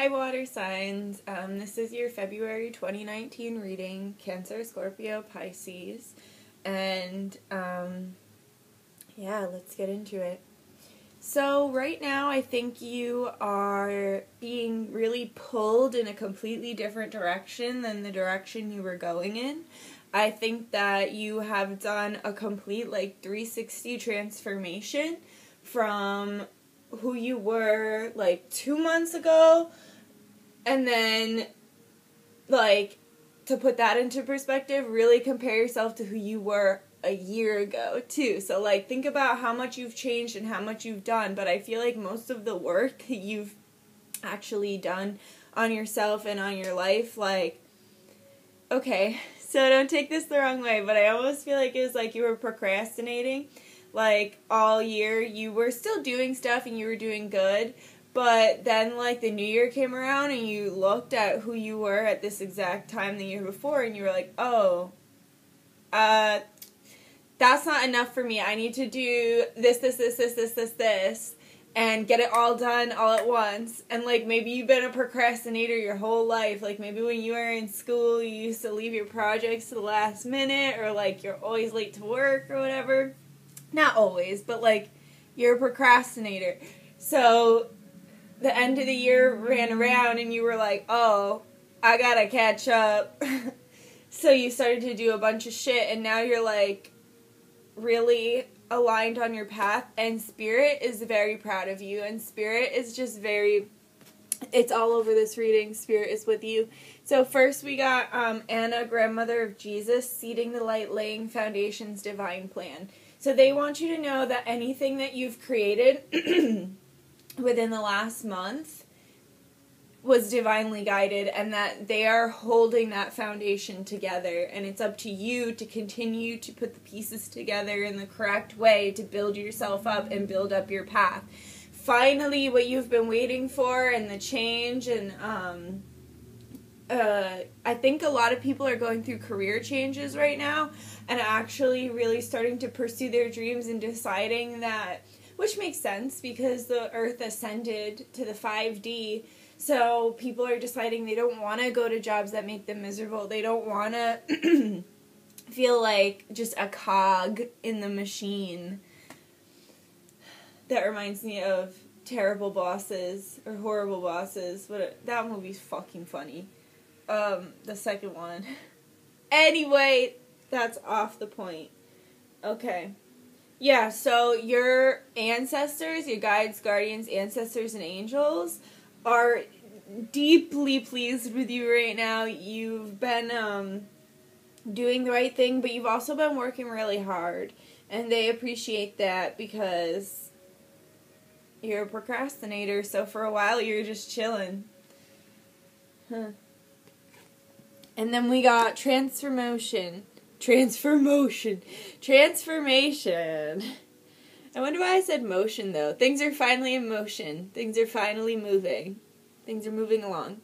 Hi, water signs. This is your February 2019 reading, Cancer, Scorpio, Pisces. And, yeah, let's get into it. So right now, I think you are being really pulled in a completely different direction than the direction you were going in. I think that you have done a complete, 360 transformation from who you were, 2 months ago, and then, to put that into perspective, really compare yourself to who you were a year ago, too. So, think about how much you've changed and how much you've done, but I feel like most of the work that you've actually done on yourself and on your life, okay, so don't take this the wrong way, but I almost feel like it was like you were procrastinating. All year, you were still doing stuff and you were doing good, but then, the new year came around and you looked at who you were at this exact time the year before and you were like, oh, that's not enough for me. I need to do this, and get it all done all at once. And, maybe you've been a procrastinator your whole life. Maybe when you were in school, you used to leave your projects to the last minute, or, you're always late to work or whatever. Not always, but, you're a procrastinator. So, the end of the year ran around and you were like, oh, I gotta catch up. So you started to do a bunch of shit, and now you're, really aligned on your path, and Spirit is very proud of you, and Spirit is just it's all over this reading. Spirit is with you. So first we got Anna, grandmother of Jesus, seeding the light, laying foundations, divine plan. So they want you to know that anything that you've created within the last month was divinely guided, and that they are holding that foundation together, and it's up to you to continue to put the pieces together in the correct way to build yourself up and build up your path. Finally, what you've been waiting for, and the change, and I think a lot of people are going through career changes right now and actually really starting to pursue their dreams and deciding that, which makes sense because the earth ascended to the 5D. So people are deciding they don't want to go to jobs that make them miserable. They don't want to feel like just a cog in the machine. That reminds me of Terrible Bosses or Horrible Bosses. That movie's fucking funny. The second one. Anyway, that's off the point. Okay. Yeah, so your ancestors, your guides, guardians, ancestors, and angels are deeply pleased with you right now. You've been doing the right thing, but you've also been working really hard, and they appreciate that because you're a procrastinator, so for a while you're just chilling. And then we got transformation. I wonder why I said motion, though. Things are finally in motion. Things are finally moving. Things are moving along.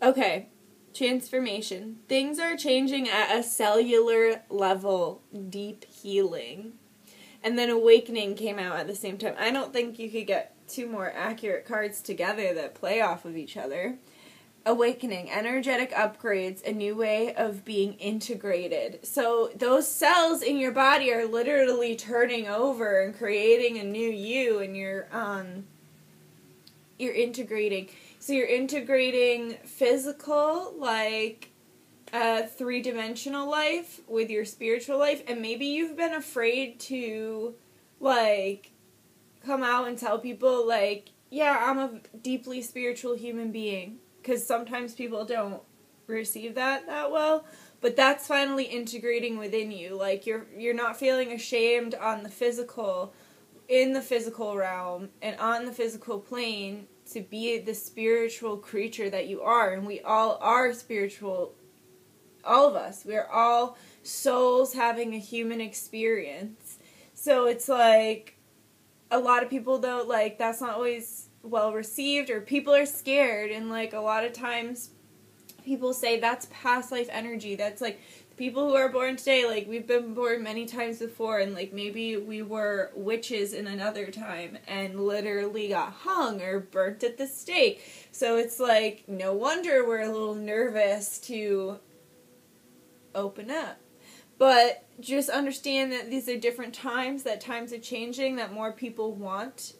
Okay, transformation. Things are changing at a cellular level. Deep healing. And then awakening came out at the same time. I don't think you could get two more accurate cards together that play off of each other. Awakening, energetic upgrades, a new way of being integrated. So those cells in your body are literally turning over and creating a new you, and you're integrating. So you're integrating physical, three-dimensional life with your spiritual life, and maybe you've been afraid to, come out and tell people, yeah, I'm a deeply spiritual human being. Because sometimes people don't receive that well, but that's finally integrating within you. You're not feeling ashamed in the physical realm and on the physical plane to be the spiritual creature that you are. And we all are spiritual, all of us. We're all souls having a human experience. So it's a lot of people, though, that's not always well received, or people are scared, and a lot of times people say that's past life energy, that's people who are born today, like, we've been born many times before, and, like, maybe we were witches in another time and literally got hung or burnt at the stake. So it's, like, no wonder we're a little nervous to open up. But just understand that these are different times, that times are changing, that more people want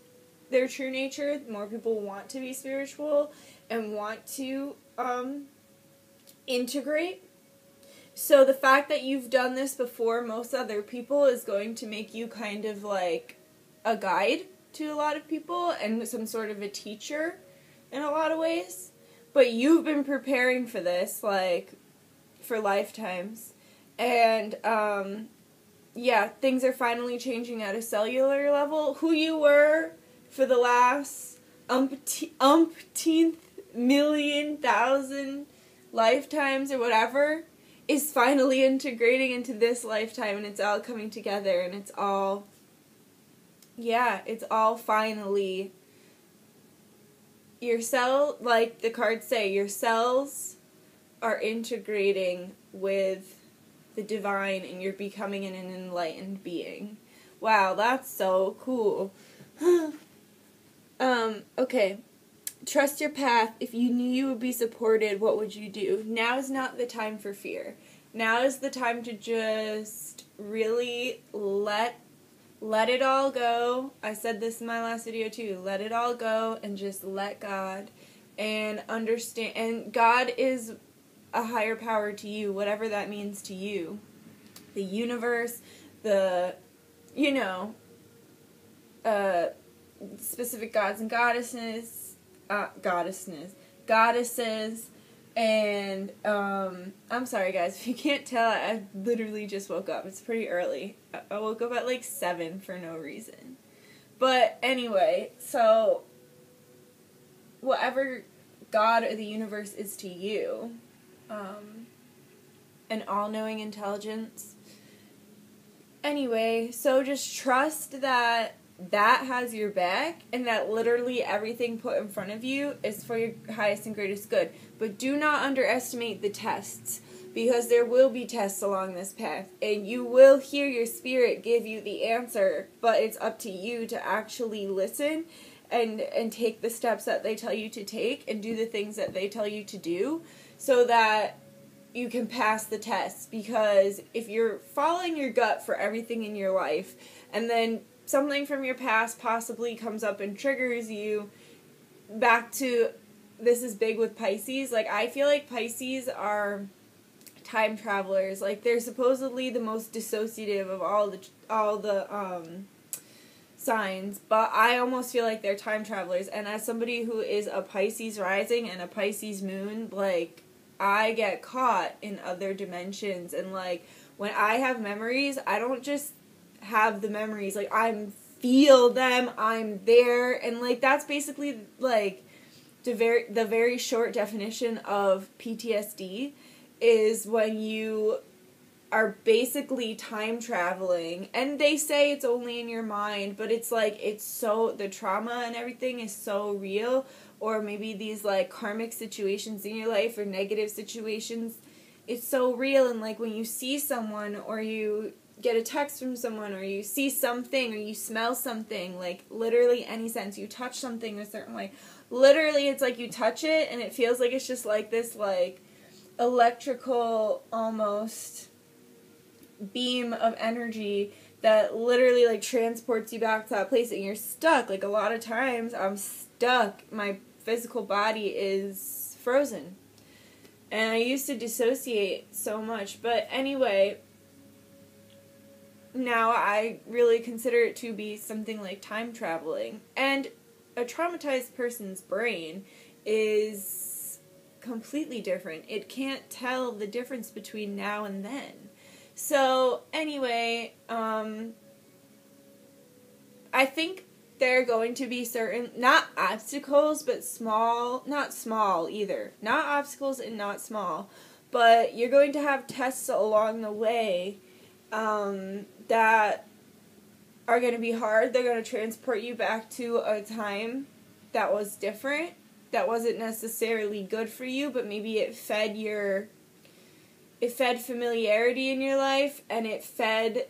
their true nature, more people want to be spiritual and want to integrate. So the fact that you've done this before most other people is going to make you kind of like a guide to a lot of people and some sort of a teacher in a lot of ways. But you've been preparing for this, like, for lifetimes. And, yeah, things are finally changing at a cellular level. Who you were for the last umpteenth million thousand lifetimes or whatever is finally integrating into this lifetime, and it's all coming together, and it's all finally, your cell, like the cards say, your cells are integrating with the divine, and you're becoming an enlightened being. Wow, that's so cool. Okay. Trust your path. If you knew you would be supported, what would you do? Now is not the time for fear. Now is the time to just really let it all go. I said this in my last video too. Let it all go and just let God and understand. And God is a higher power to you, whatever that means to you. The universe, specific gods and goddesses, and, I'm sorry guys, if you can't tell, I literally just woke up. It's pretty early. I woke up at like 7 for no reason. But anyway, so, whatever God or the universe is to you, an all-knowing intelligence. Anyway, so just trust that has your back, and that literally everything put in front of you is for your highest and greatest good. But do not underestimate the tests, because there will be tests along this path, and you will hear your spirit give you the answer, but it's up to you to actually listen and take the steps that they tell you to take and do the things that they tell you to do so that you can pass the test. Because if you're following your gut for everything in your life, and then something from your past possibly comes up and triggers you back to, this is big with Pisces, like, I feel like Pisces are time travelers. Like, they're supposedly the most dissociative of all the signs, but I almost feel like they're time travelers. And as somebody who is a Pisces rising and a Pisces moon, like, I get caught in other dimensions, and, like, when I have memories, I don't just have the memories, like, I feel them, I'm there, and, like, that's basically, like, the very short definition of PTSD is when you are basically time traveling, and they say it's only in your mind, but it's, like, it's so, the trauma and everything is so real, or maybe these, like, karmic situations in your life, or negative situations, it's so real, and, like, when you see someone, or you get a text from someone, or you see something, or you smell something, like, literally any sense, you touch something a certain way, literally, it's like you touch it, and it feels like it's just, like, this, like, electrical, almost, beam of energy that literally, like, transports you back to that place, and you're stuck. Like, a lot of times, I'm stuck, my physical body is frozen, and I used to dissociate so much, but anyway, now I really consider it to be something like time traveling. And a traumatized person's brain is completely different. It can't tell the difference between now and then. So, anyway, I think there are going to be certain, not obstacles, but not small either. Not obstacles and not small. But you're going to have tests along the way that are going to be hard. They're going to transport you back to a time that was different, that wasn't necessarily good for you, but maybe it fed your it fed familiarity in your life, and it fed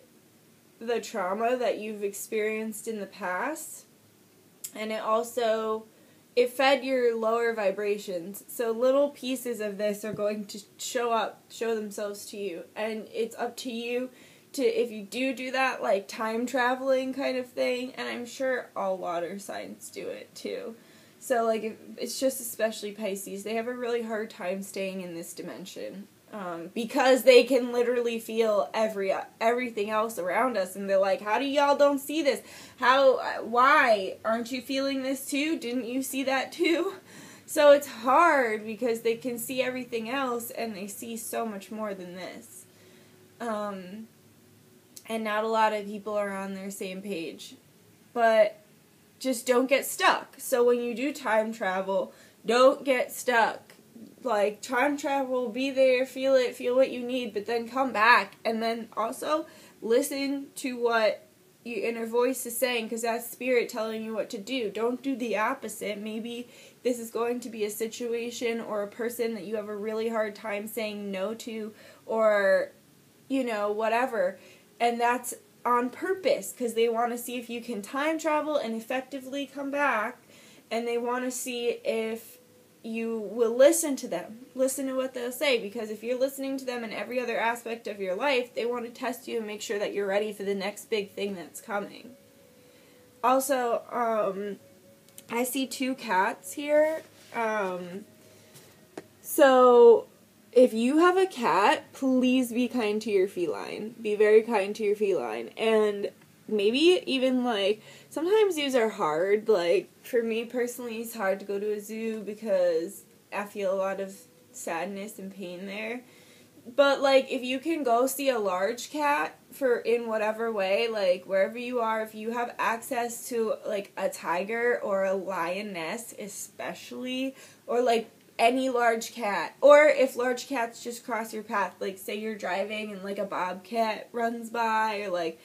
the trauma that you've experienced in the past. And it fed your lower vibrations. So little pieces of this are going to show themselves to you. And it's up to you to, if you do that, like time traveling kind of thing, and I'm sure all water signs do it too. So like, it's just especially Pisces, they have a really hard time staying in this dimension. Because they can literally feel everything else around us, and they're like, how do y'all don't see this? Why? Aren't you feeling this too? Didn't you see that too? So it's hard because they can see everything else, and they see so much more than this. And not a lot of people are on their same page. But just don't get stuck. So when you do time travel, don't get stuck. Like, time travel, be there, feel it, feel what you need, but then come back, and then also listen to what your inner voice is saying, because that's spirit telling you what to do. Don't do the opposite. Maybe this is going to be a situation or a person that you have a really hard time saying no to, or, whatever, and that's on purpose, because they want to see if you can time travel and effectively come back, and they want to see if you will listen to them. Listen to what they'll say, because if you're listening to them in every other aspect of your life, they want to test you and make sure that you're ready for the next big thing that's coming. Also, I see 2 cats here. So, if you have a cat, please be kind to your feline. Be very kind to your feline. And maybe even, like, sometimes zoos are hard. Like, for me personally, it's hard to go to a zoo because I feel a lot of sadness and pain there. But, like, if you can go see a large cat in whatever way, like, wherever you are, if you have access to, like, a tiger or a lioness especially, or, like, any large cat, or if large cats just cross your path, like, say you're driving and, like, a bobcat runs by, or, like,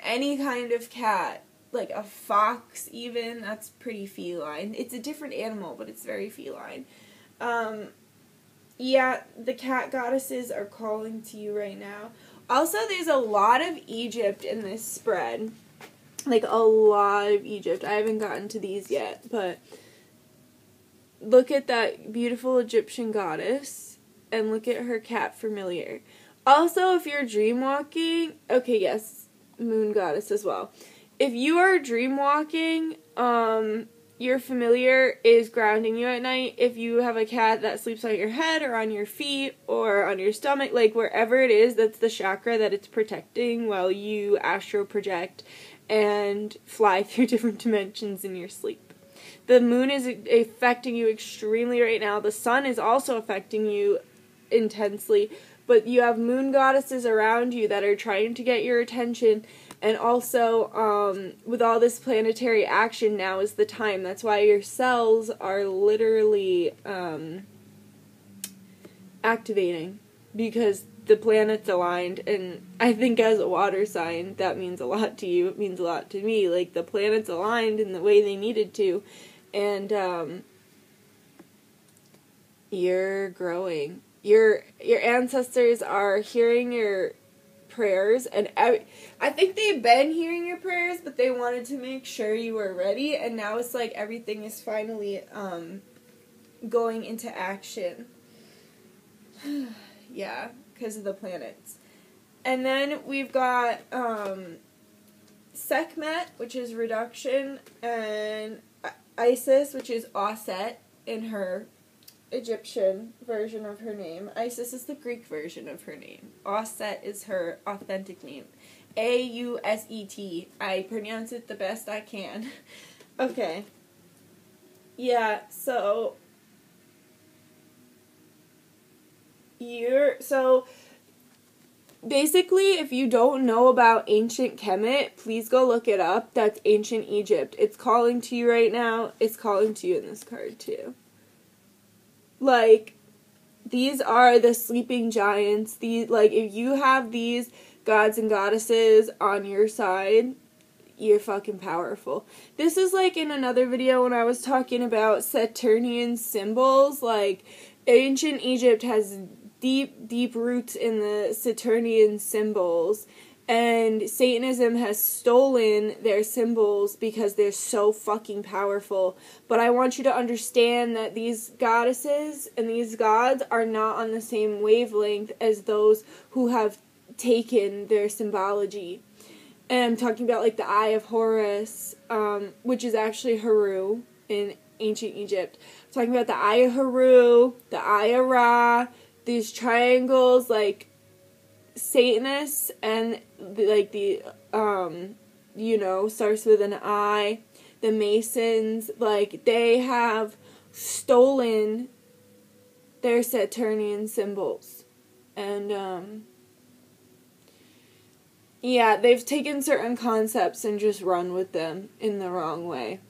any kind of cat, like a fox even, that's pretty feline. It's a different animal, but it's very feline. Yeah, the cat goddesses are calling to you right now. Also, there's a lot of Egypt in this spread. Like, a lot of Egypt. I haven't gotten to these yet, but look at that beautiful Egyptian goddess, and look at her cat familiar. Also, if you're dream walking, okay, yes, moon goddess as well. If you are dream walking, your familiar is grounding you at night. If you have a cat that sleeps on your head or on your feet or on your stomach, like wherever it is, that's the chakra that it's protecting while you astral project and fly through different dimensions in your sleep. The moon is affecting you extremely right now. The sun is also affecting you intensely. But you have moon goddesses around you that are trying to get your attention. And also, with all this planetary action, now is the time. That's why your cells are literally activating. Because the planet's aligned. And I think as a water sign, that means a lot to you. It means a lot to me. Like, the planet's aligned in the way they needed to. And you're growing. Your ancestors are hearing your prayers, and I think they've been hearing your prayers, but they wanted to make sure you were ready, and now it's like everything is finally going into action. Yeah, because of the planets. And then we've got Sekhmet, which is reduction, and Isis, which is Auset in her Egyptian version of her name. Isis is the Greek version of her name. Auset is her authentic name. Auset. I pronounce it the best I can. Okay. Yeah, so basically, if you don't know about ancient Kemet, please go look it up. That's ancient Egypt. It's calling to you right now. It's calling to you in this card too. Like, these are the sleeping giants. If you have these gods and goddesses on your side, you're fucking powerful. This is like in another video when I was talking about Saturnian symbols. Like, ancient Egypt has deep roots in the Saturnian symbols. And Satanism has stolen their symbols because they're so fucking powerful. But I want you to understand that these goddesses and these gods are not on the same wavelength as those who have taken their symbology. And I'm talking about like the Eye of Horus, which is actually Haru in ancient Egypt. I'm talking about the Eye of Haru, the Eye of Ra, these triangles, like Satanists and the starts with an I, the Masons, like they have stolen their Saturnian symbols. And they've taken certain concepts and just run with them in the wrong way.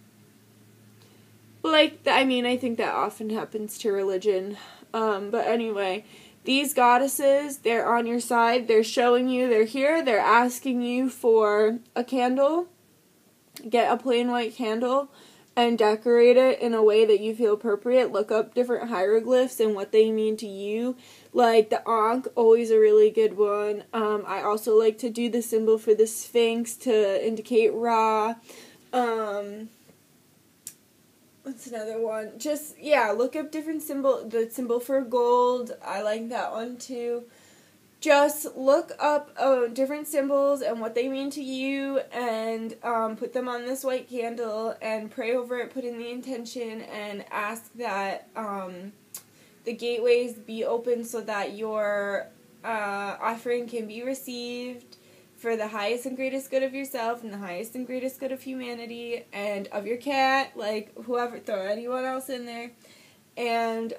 But I think that often happens to religion. But anyway, these goddesses, they're on your side. They're showing you they're here. They're asking you for a candle. Get a plain white candle and decorate it in a way that you feel appropriate. Look up different hieroglyphs and what they mean to you. Like the Ankh, always a really good one. I also like to do the symbol for the Sphinx to indicate Ra. What's another one? Just, look up different symbol. The symbol for gold, I like that one too. Just look up different symbols and what they mean to you, and put them on this white candle and pray over it, put in the intention, and ask that the gateways be open so that your offering can be received for the highest and greatest good of yourself and the highest and greatest good of humanity and of your cat, like whoever, throw anyone else in there. And,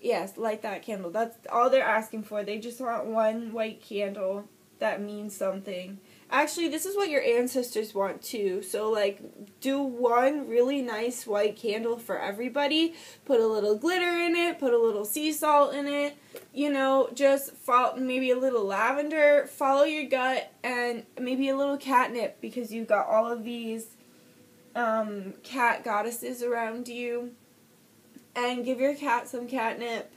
yes, light that candle. That's all they're asking for. They just want one white candle that means something. Actually, this is what your ancestors want too. So, do one really nice white candle for everybody. Put a little glitter in it. Put a little sea salt in it. Just follow, maybe a little lavender. Follow your gut, and maybe a little catnip, because you've got all of these cat goddesses around you. And give your cat some catnip.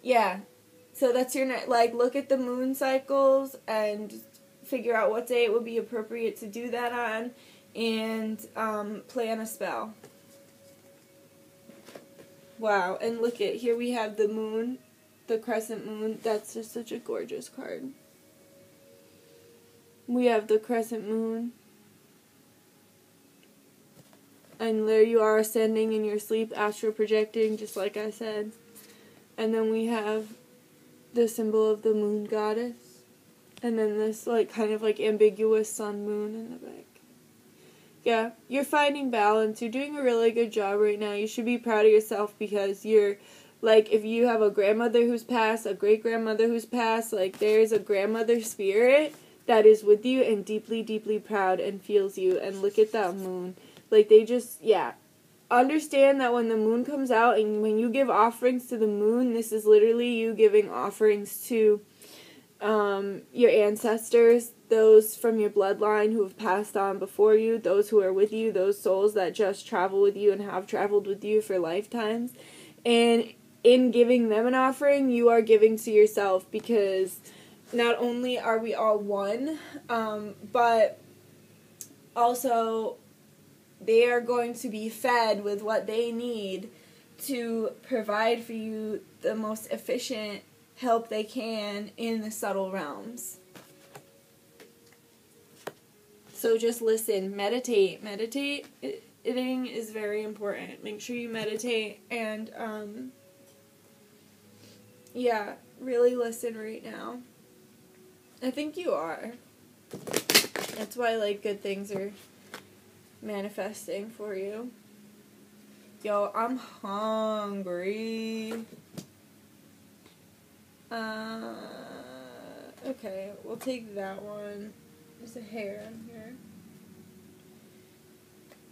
Yeah. So that's your night. Look at the moon cycles and figure out what day it would be appropriate to do that on, and plan a spell. Wow. And look at, here we have the moon, the crescent moon. That's just such a gorgeous card. We have the crescent moon. And there you are, ascending in your sleep, astral projecting, just like I said. And then we have the symbol of the moon goddess. And then this, kind of ambiguous sun moon in the back. Yeah, you're finding balance. You're doing a really good job right now. You should be proud of yourself, because you're, if you have a grandmother who's passed, a great-grandmother who's passed, there's a grandmother spirit that is with you and deeply, deeply proud and feels you. And look at that moon. They just, understand that when the moon comes out and when you give offerings to the moon, this is literally you giving offerings to your ancestors, those from your bloodline who have passed on before you, those who are with you, those souls that just travel with you and have traveled with you for lifetimes. And in giving them an offering, you are giving to yourself, because not only are we all one, but also they are going to be fed with what they need to provide for you the most efficient help they can in the subtle realms. So just listen, meditate. Meditating is very important. Make sure you meditate and, really listen right now. I think you are. That's why, good things are manifesting for you. Yo, I'm hungry. Okay, we'll take that one. There's a hair in here.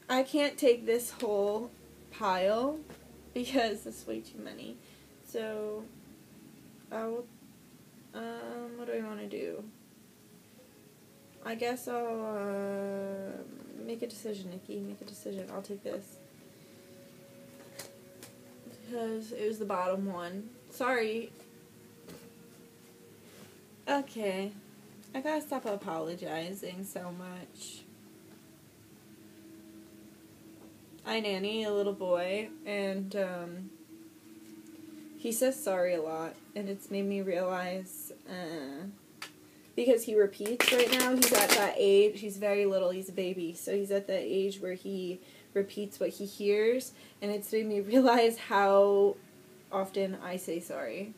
I can't take this whole pile because it's way too many. So, I'll, what do I want to do? I guess I'll, make a decision, Nikki. Make a decision. I'll take this. Because it was the bottom one. Sorry. Okay. I gotta stop apologizing so much. I nanny a little boy, and he says sorry a lot, and it's made me realize, because he repeats right now, he's at that age, he's very little, he's a baby, so he's at that age where he repeats what he hears, and it's made me realize how often I say sorry.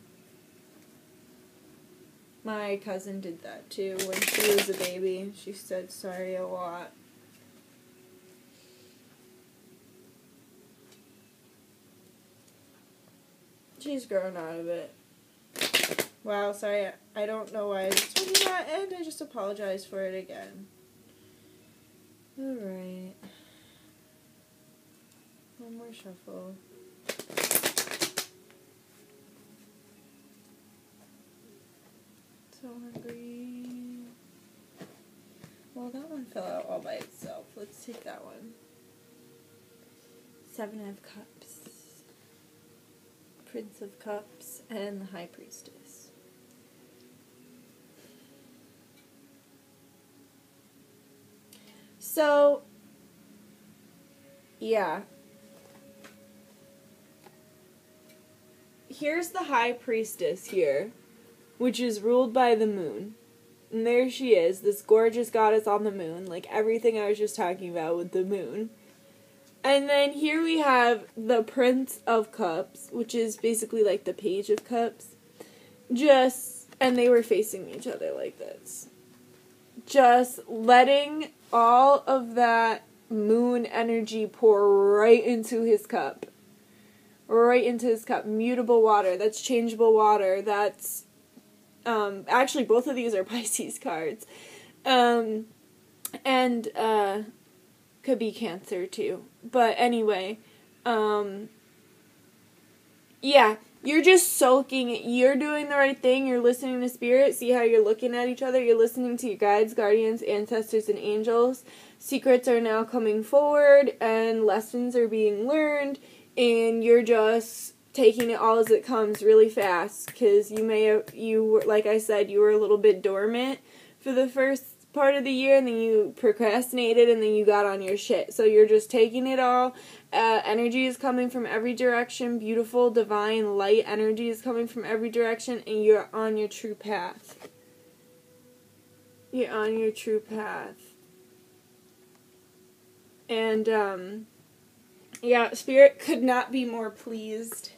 My cousin did that too when she was a baby. She said sorry a lot. She's grown out of it. Wow, sorry, I don't know why I just told you that, and I just apologized for it again. Alright. One more shuffle. So hungry. Well, that one fell out all by itself. Let's take that one. 7 of Cups. Prince of Cups and the High Priestess. So, yeah. Here's the High Priestess here, which is ruled by the moon. And there she is, this gorgeous goddess on the moon, like everything I was just talking about with the moon. And then here we have the Prince of Cups, which is basically like the Page of Cups. And they were facing each other like this. Just letting all of that moon energy pour right into his cup. Right into his cup. Mutable water. That's changeable water. That's, actually both of these are Pisces cards. Could be Cancer too. But anyway, yeah, you're just soaking it. You're doing the right thing. You're listening to spirit. See how you're looking at each other. You're listening to your guides, guardians, ancestors, and angels. Secrets are now coming forward, and lessons are being learned, and you're just taking it all as it comes really fast, because like I said, you were a little bit dormant for the first part of the year, and then you procrastinated, and then you got on your shit. So you're just taking it all. Energy is coming from every direction. Beautiful, divine, light energy is coming from every direction, and you're on your true path. You're on your true path. And, yeah, Spirit could not be more pleased.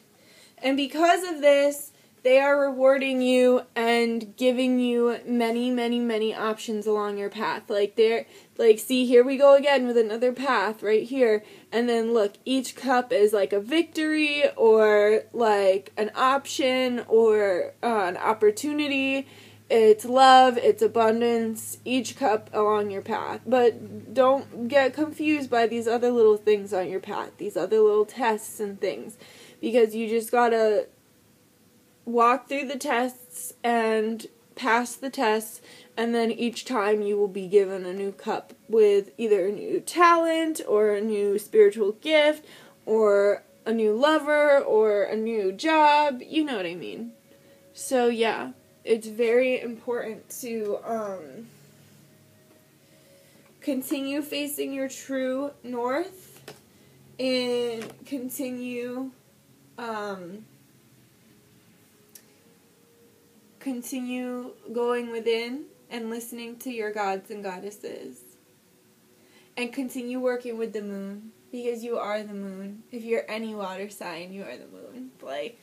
And because of this, they are rewarding you and giving you many, many, many options along your path. See, here we go again with another path right here. And then look, each cup is like a victory or like an option or an opportunity. It's love, it's abundance, each cup along your path. But don't get confused by these other little things on your path, these other little tests and things. Because you just gotta walk through the tests and pass the tests, and then each time you will be given a new cup with either a new talent or a new spiritual gift or a new lover or a new job. You know what I mean. So yeah, it's very important to continue facing your true north and continue going within and listening to your gods and goddesses. And continue working with the moon, because you are the moon. If you're any water sign, you are the moon. Like,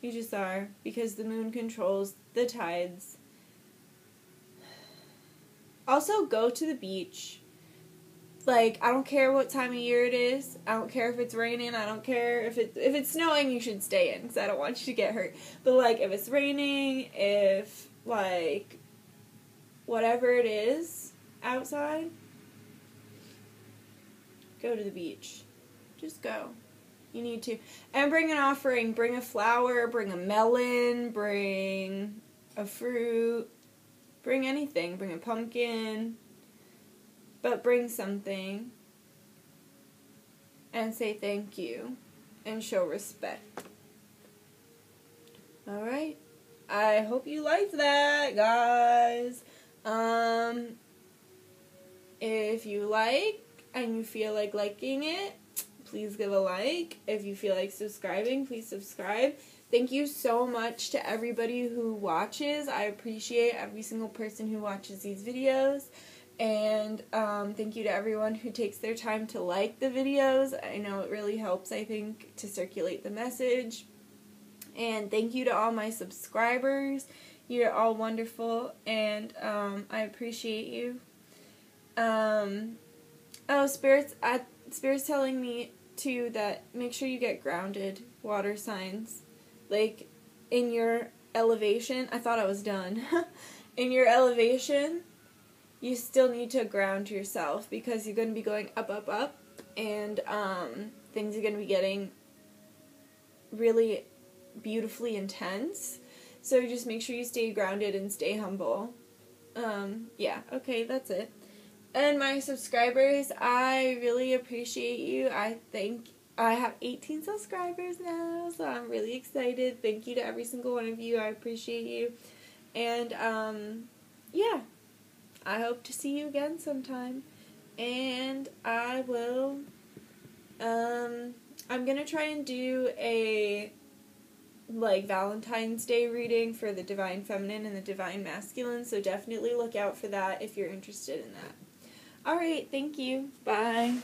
you just are, because the moon controls the tides. Also, go to the beach. Like, I don't care what time of year it is. I don't care if it's raining. I don't care if it's snowing, you should stay in, because I don't want you to get hurt. But, like, if it's raining, if, like, whatever it is outside, go to the beach. Just go. You need to. And bring an offering. Bring a flower. Bring a melon. Bring a fruit. Bring anything. Bring a pumpkin. But bring something and say thank you and show respect. Alright? I hope you liked that, guys. If you like and you feel like liking it, please give a like. If you feel like subscribing, please subscribe. Thank you so much to everybody who watches. I appreciate every single person who watches these videos. And thank you to everyone who takes their time to like the videos. I know it really helps, I think, to circulate the message. And thank you to all my subscribers. You're all wonderful, and I appreciate you. Spirit's telling me, too, that make sure you get grounded, water signs. Like, in your elevation, I thought I was done. In your elevation, you still need to ground yourself, because you're going to be going up, up, up, and things are going to be getting really beautifully intense. So just make sure you stay grounded and stay humble. Yeah, okay, that's it. And my subscribers, I really appreciate you. I have 18 subscribers now, so I'm really excited. Thank you to every single one of you. I appreciate you. And, yeah, I hope to see you again sometime. And I will, I'm gonna try and do a, like, Valentine's Day reading for the Divine Feminine and the Divine Masculine, so definitely look out for that if you're interested in that. Alright, thank you. Bye.